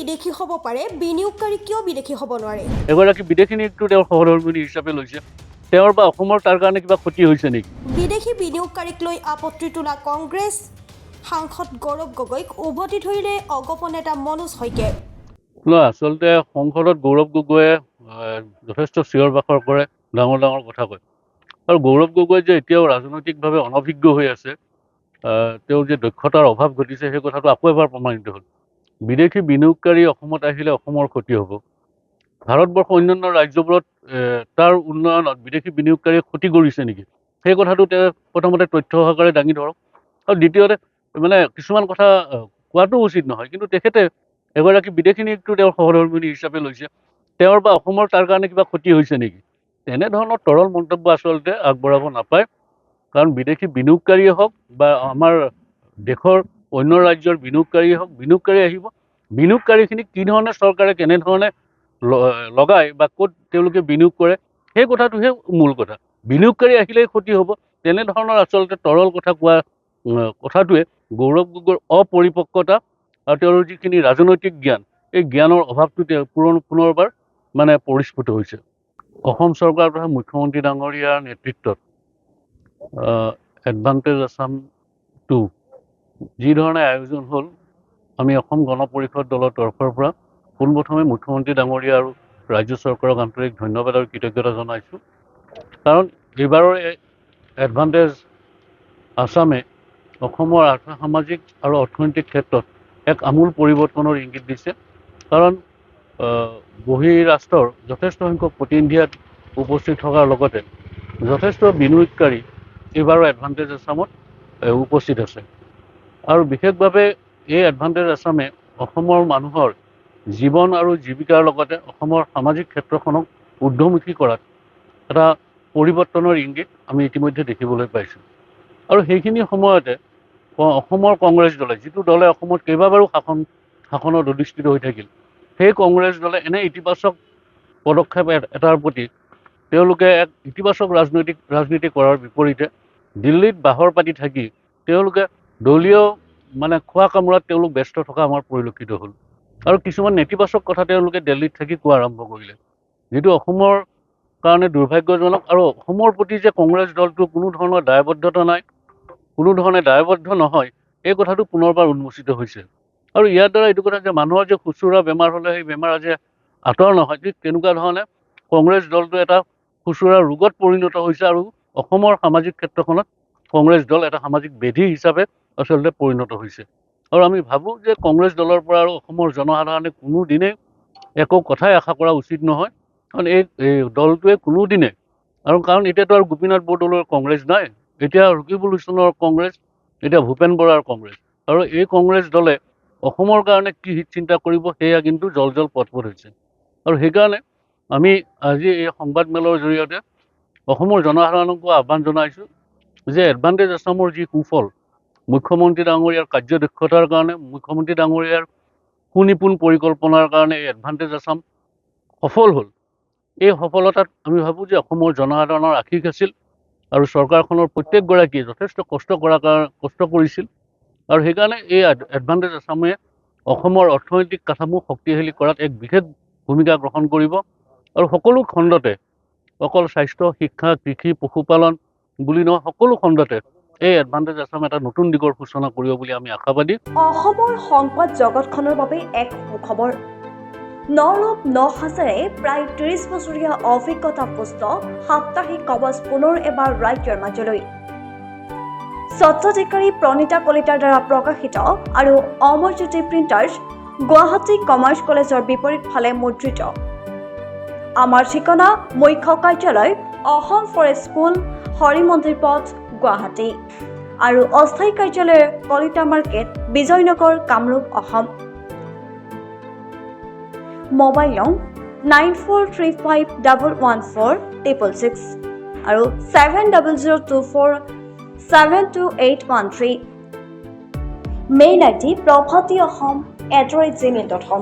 বিদেশী হ'ব পাৰে, বিনিয়োগকাৰী কিয় বিদেশী হ'ব নোৱাৰে? এগৰাকী বিদেশী নিয়োগটো তেওঁৰ সহধৰ্মিনী হিচাপে লৈছে। তেওঁৰ বা অসমৰ তাৰ কাৰণে কিবা ক্ষতি হৈছে নেকি? বিদেশী বিনিয়োগকাৰীক লৈ আপত্তি তোলা কংগ্ৰেছ সাংসদ গৌৰৱ গগৈক উভতি ধৰিলে অগপ নেতা মনোজ শইকীয়াই। আচলতে সংসদত গৌৰৱ গগৈয়ে যথেষ্ট চিঞৰ বাখৰ কৰে, ডাঙৰ ডাঙৰ কথা কয়। আৰু গৌৰৱ গগৈ যে এতিয়াও ৰাজনৈতিকভাৱে অনভিজ্ঞ হৈ আছে, তেওঁৰ যে দক্ষতাৰ অভাৱ ঘটিছে, সেই কথাটো আকৌ এবাৰ প্ৰমাণিত হ'ল। বিদেশী বিনিয়োগকাৰী অসমত আহিলে অসমৰ ক্ষতি হ'ব। ভাৰতবৰ্ষৰ অন্যান্য ৰাজ্যবোৰত তাৰ উন্নয়নত বিদেশী বিনিয়োগকাৰীয়ে ক্ষতি কৰিছে নেকি, সেই কথাটো তেওঁ প্ৰথমতে তথ্য সহকাৰে দাঙি ধৰক। আৰু দ্বিতীয়তে মানে কিছুমান কথা কোৱাটো উচিত নহয়, কিন্তু তেখেতে এগৰাকী বিদেশী নিয়োগটো তেওঁৰ সহধৰ্মিনী হিচাপে লৈছে। তেওঁৰ বা অসমৰ তাৰ কাৰণে কিবা ক্ষতি হৈছে নেকি, তেনেধৰণৰ তৰল মন্তব্য আচলতে আগবঢ়াব নাপায়। কাৰণ বিদেশী বিনিয়োগকাৰীয়ে হওক বা আমাৰ দেশৰ অন্য ৰাজ্যৰ বিনিয়োগকাৰীয়ে হওক, বিনিয়োগকাৰী আহিব, বিনিয়োগকাৰীখিনিক কি ধৰণে চৰকাৰে কেনেধৰণে লগায় বা ক'ত তেওঁলোকে বিনিয়োগ কৰে, সেই কথাটোহে মূল কথা। বিনিয়োগকাৰী আহিলেই ক্ষতি হ'ব, তেনেধৰণৰ আচলতে তৰল কথা কোৱা কথাটোৱে গৌৰৱ গগৈৰ অপৰিপক্কতা আৰু তেওঁৰ যিখিনি ৰাজনৈতিক জ্ঞান, এই জ্ঞানৰ অভাৱটো তেওঁ পুনৰবাৰ মানে পৰিস্ফুট হৈছে। অসম চৰকাৰ তথা মুখ্যমন্ত্ৰী ডাঙৰীয়াৰ নেতৃত্বত এডভান্টেজ আছাম 2 যি ধৰণে আয়োজন হ'ল, আমি অসম গণ পৰিষদ দলৰ তৰফৰ পৰা পোনপ্ৰথমে মুখ্যমন্ত্ৰী ডাঙৰীয়া আৰু ৰাজ্য চৰকাৰক আন্তৰিক ধন্যবাদ আৰু কৃতজ্ঞতা জনাইছোঁ। কাৰণ এইবাৰৰ এডভান্টেজ আছামে অসমৰ আৰ্থ সামাজিক আৰু অৰ্থনৈতিক ক্ষেত্ৰত এক আমূল পৰিৱৰ্তনৰ ইংগিত দিছে। কাৰণ বহিঃৰাষ্ট্ৰৰ যথেষ্ট সংখ্যক প্ৰতিনিধি ইয়াত উপস্থিত থকাৰ লগতে যথেষ্ট বিনিয়োগকাৰী এইবাৰৰ এডভান্টেজ আছামত উপস্থিত আছে। আৰু বিশেষভাৱে এই এডভান্টেজ আছামে অসমৰ মানুহৰ জীৱন আৰু জীৱিকাৰ লগতে অসমৰ সামাজিক ক্ষেত্ৰখনক ঊৰ্ধ্বমুখী কৰাত এটা পৰিৱৰ্তনৰ ইংগিত আমি ইতিমধ্যে দেখিবলৈ পাইছোঁ। আৰু সেইখিনি সময়তে অসমৰ কংগ্ৰেছ দলে, যিটো দলে অসমত কেইবাবাৰো শাসনত অধিষ্ঠিত হৈ থাকিল, সেই কংগ্ৰেছ দলে এনে ইতিবাচক পদক্ষেপ এটাৰ প্ৰতি তেওঁলোকে এক ইতিবাচক ৰাজনীতি কৰাৰ বিপৰীতে দিল্লীত বাহৰ পাতি থাকি তেওঁলোকে দলীয় মানে খোৱা কামোৰাত তেওঁলোক ব্যস্ত থকা আমাৰ পৰিলক্ষিত হ'ল। আৰু কিছুমান নেতিবাচক কথা তেওঁলোকে দিল্লীত থাকি কোৱা আৰম্ভ কৰিলে, যিটো অসমৰ কাৰণে দুৰ্ভাগ্যজনক। আৰু অসমৰ প্ৰতি যে কংগ্ৰেছ দলটোৰ কোনো ধৰণৰ দায়বদ্ধতা নাই, কোনো ধৰণে দায়বদ্ধ নহয়, এই কথাটো পুনৰবাৰ উন্মোচিত হৈছে। আৰু ইয়াৰ দ্বাৰা এইটো কথা যে মানুহৰ যে খুচুৰা বেমাৰ হ'লে সেই বেমাৰ আজি আঁতৰ নহয়, ঠিক তেনেকুৱা ধৰণে কংগ্ৰেছ দলটো এটা খুচুৰা ৰোগত পৰিণত হৈছে। আৰু অসমৰ সামাজিক ক্ষেত্ৰখনত কংগ্ৰেছ দল এটা সামাজিক ব্যাধি হিচাপে আচলতে পৰিণত হৈছে। আৰু আমি ভাবোঁ যে কংগ্ৰেছ দলৰ পৰা আৰু অসমৰ জনসাধাৰণে কোনোদিনেই একো কথাই আশা কৰা উচিত নহয়। কাৰণ এই দলটোৱে কোনোদিনে, আৰু কাৰণ এতিয়াতো আৰু গোপীনাথ বৰদলৈৰ কংগ্ৰেছ নাই, এতিয়া ৰকিবুল হুছেইনৰ কংগ্ৰেছ, এতিয়া ভূপেন বৰাৰ কংগ্ৰেছ। আৰু এই কংগ্ৰেছ দলে অসমৰ কাৰণে কি হিত চিন্তা কৰিব, সেয়া কিন্তু জল পথপথ হৈছে। আৰু সেইকাৰণে আমি আজি এই সংবাদমেলৰ জৰিয়তে অসমৰ জনসাধাৰণকো আহ্বান জনাইছোঁ যে এডভান্টেজ আছামৰ যি সুফল, মুখ্যমন্ত্ৰী ডাঙৰীয়াৰ কাৰ্যদক্ষতাৰ কাৰণে, মুখ্যমন্ত্ৰী ডাঙৰীয়াৰ সুনিপুণ পৰিকল্পনাৰ কাৰণে এই এডভান্টেজ আছাম সফল হ'ল। এই সফলতাত আমি ভাবোঁ যে অসমৰ জনসাধাৰণৰ আশীষ আছিল, আৰু চৰকাৰখনৰ প্ৰত্যেকগৰাকীয়ে যথেষ্ট কষ্ট কৰিছিল। আৰু সেইকাৰণে এই এডভান্টেজ আছামে অসমৰ অৰ্থনৈতিক কাঠামো শক্তিশালী কৰাত এক বিশেষ ভূমিকা গ্ৰহণ কৰিব। আৰু সকলো খণ্ডতে, অকল স্বাস্থ্য, শিক্ষা, কৃষি, পশুপালন বুলি নহয়, সকলো খণ্ডতে এই এডভান্টেজ আছাম এটা নতুন দিগৰ সূচনা কৰিব বুলি আমি আশাবাদী। অসমৰ সংবাদ জগতখনৰ বাবে এক সুখবৰ। নৰূপ নসাজেৰে প্ৰায় ৩০ বছৰীয়া অভিজ্ঞতাপুষ্ট সাপ্তাহিক কবচ পুনৰ এবাৰ ৰাজ্যৰ মাজলৈ। স্বত্বাধিকাৰী প্ৰণীতা কলিতাৰ দ্বাৰা প্ৰকাশিত আৰু অমৰজ্যোতি প্ৰিণ্টাৰ্ছ, গুৱাহাটী কমাৰ্চ কলেজৰ বিপৰীত ফালে মুদ্ৰিত। আমাৰ ঠিকনা মুখ্য কাৰ্যালয়, অসম ফৰেষ্ট স্কুল, হৰিমন্দিৰ পথ, গুৱাহাটী, আৰু অস্থায়ী কাৰ্যালয় কলিতা মাৰ্কেট, বিজয়নগৰ, কামৰূপ, অসম। মোবাইল নং 9435114666 আৰু 7024722813। Mail ID probhatiahom@gmail.com।